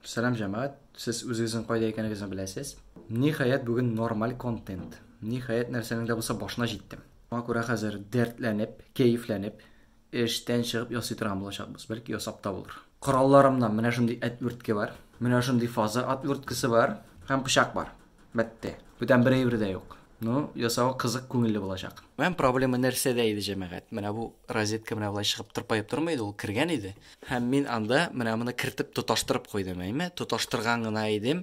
Selam cemaat. Siz özünüzün qayda ekanligingizni bilasiz. Nihayet bugün normal kontent. Nihayet нәрсенең дә булса башына җиттем. Аңа күрә хәзер дәртләнеп, кәефләнеп, эштән чыгып ясый торган булачакбыз. Бәлки ясап та булыр. Коралларымнан менә шундый әтвертке бар. Менә шундый фаза әтверткесе бар. Һәм пычак бар. Бәтте. Бүтән бер әйбер дә юк. Ну, ясау кызык күңелле булачак. Мен проблема нәрсәдә иде җәмәгать? Менә бу розетка менә булай чыгып тырпаеп тормайды, ул кергән иде. Һәм мин анда менә моны кертеп тоташтырып куйдым, әйме? Тоташтырган гына идем.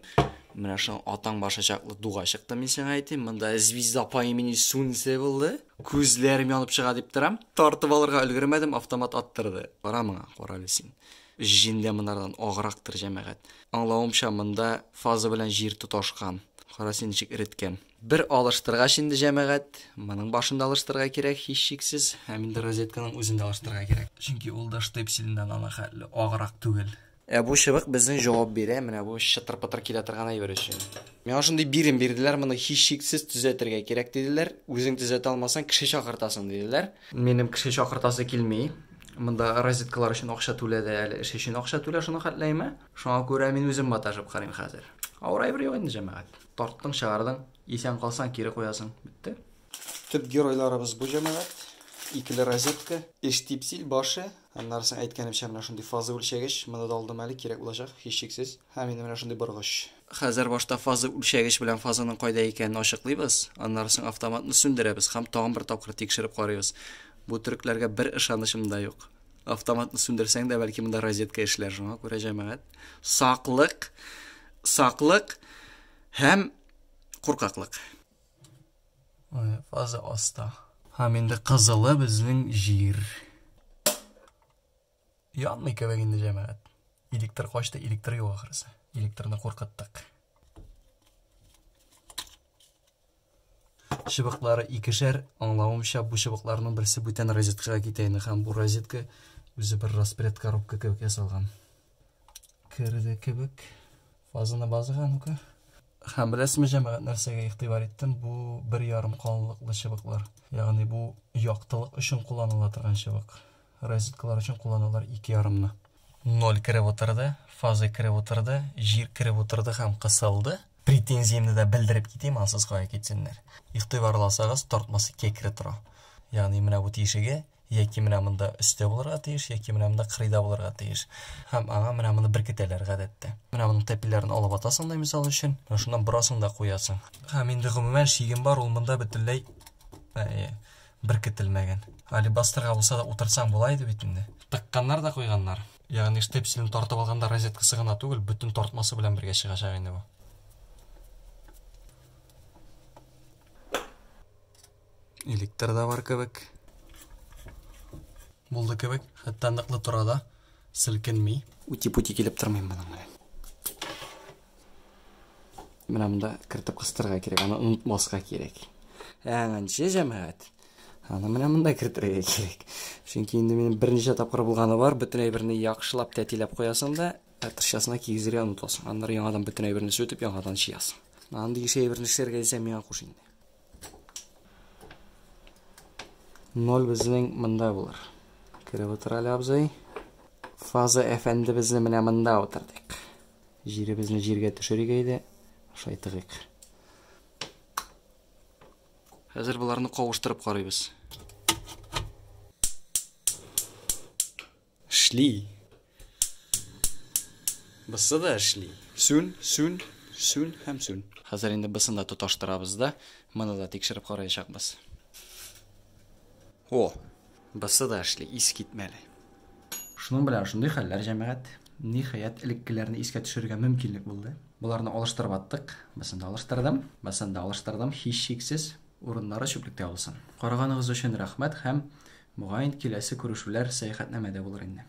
Менә шул атаң башачаклы дуга чыкты, мин сиңа әйтим. Монда звезда по имени Сунсе булды. Күзләрем янып чыга дип торам. Тартып алырга өлгермәдем, автомат аттырды. Кара моңа, кара әле син. Җиндә монардан аграктыр җәмәгать. Аңлавымча монда фаза белән җир тоташкан. Кара син ничек иреткән. Bir alıştırgaç indi cəməgət. Mənim başında alıştırga кирәк, һичшиксез. Һәм инде розетканың үзендә алıştırга кирәк. Чөнки ул да штепселеннән ана хәтле аграк түгел. Бу шыбык безнең җавап бирә, менә бу шытыр-пытыр килә торган әйбер өчен. Миңа шундый бирим бирделәр, моны һичшиксез төзәтергә кирәк диделәр. Үзең төзәтә алмасаң, кеше чакыртасың диделәр. Минем кеше чакыртасы килми. Монда розеткалар өчен акча түләде әле, эш өчен акча түлә, шуны хәтләйме? Шуңа күрә мин үзем маташып карыйм хәзер. Авыр әйбер юк инде җәмәгать. Тарттың, чыгардың. Исән калсаң кире куясың. Битте. Төп геройларыбыз бу җәмәгать. Икеле розетка, штепсель башы. Һәм нарсын әйткәнемчә менә шундый фаза үлчәгеч, моны да алдым әле кирәк булачак, һичшиксез. Һәм инде менә шундый боргыч. Хәзер башта фаза үлчәгеч белән фазаның кайда икәнен ачыклыйбыз. Аннан соң автоматны сүндерәбез һәм тагын бер тапкыр тикшереп карыйбыз. Бу төрекләргә бер ышанычым да юк. Автоматны сүндерсәң дә бәлки монда розетка эшләр, шуңа күрә җәмәгать. Саклык һәм куркаклык. Фаза аста. Һәм инде кызылы безнең җир. Янмый кебек инде җәмәгать. Электр качты, электр юк ахрысы. Электрны куркыттык. Шыбыклары икешәр, аңлавымча бу шыбыкларның берсе бүтән розеткага китә инде һәм бу розетка үзе бер распред коробка кебек ясалган. Керде кебек. Фазаны базыган ука. Һәм беләсезме җәмәгать нәрсәгә игътибар иттем? Бу 1,5 калынлыклы шыбыклар. Ягъни бу яктылык өчен кулланыла торган шыбык. Розеткалар өчен кулланалар 2,5-ны. 0 кереп утырды, фаза кереп утырды, җир кереп утырды һәм кысылды. Претензиямны да белдереп китәм, ансыз кая китсеннәр. Игътибарласагыз, тартмасы кекре тора. Ягъни менә бу тишеге яки менә монда өстә булырга тиеш, яки менә монда кырыйда булырга тиеш. Һәм аңа менә моны беркетәләр гадәттә. Менә моның тәпилләрен алып атасың да мисал өчен, шуннан бурасың да куясың. Һәм инде гомумән шигем бар, ул монда бөтенләй беркетелмәгән. Али бастырга булса да утырсаң була иде бит инде. Тыкканнар да куйганнар. Ягъни штепселен тартып алганда розеткасы гына түгел, бүтән тартмасы белән бергә чыгачак инде бу. Электр да бар кебек. Булды кебек, хәтта ныклы тора да, селкенми. Ути-пути килеп тормыйм моның белән. Менә монда кертеп кыстырга кирәк, аны унытмаска кирәк. Аңанчы җәмәгать. Аны менә монда кертергә кирәк. Чөнки инде минем берничә тапкыр булганы бар, бөтен әйберне яхшылап тәтиләп куясың да, тыршасына кигезергә унутасың. Аннары яңадан бөтен әйберне сүтеп яңадан чыясың. Андый әйберне эшләргә дисәм миңа куш инде. 0 безнең монда булыр. Кереп утыралы абзый. Фаза әфәнде безне менә монда утырдык. Җиребезне җиргә төшерик әйдә, шайтыгык. Хәзер буларны кавыштырып карыйбыз. Эшли. Бысы да эшли. Сүн һәм сүн. Хәзер инде бысын да тоташтырабыз да, моны да тикшереп караячакбыз. О, бысы да эшли, ис китмәле. Шуның белән шундый хәлләр җәмәгать. Ниһаять элеккеләрне искә төшерергә мөмкинлек булды. Буларны алыштырып аттык. Бысын да алыштырдым, һичшиксез урыннары чүплектә булсын. Караганыгыз өчен рәхмәт һәм мөгаен киләсе күрешүләр сәяхәтнамәдә булыр инде.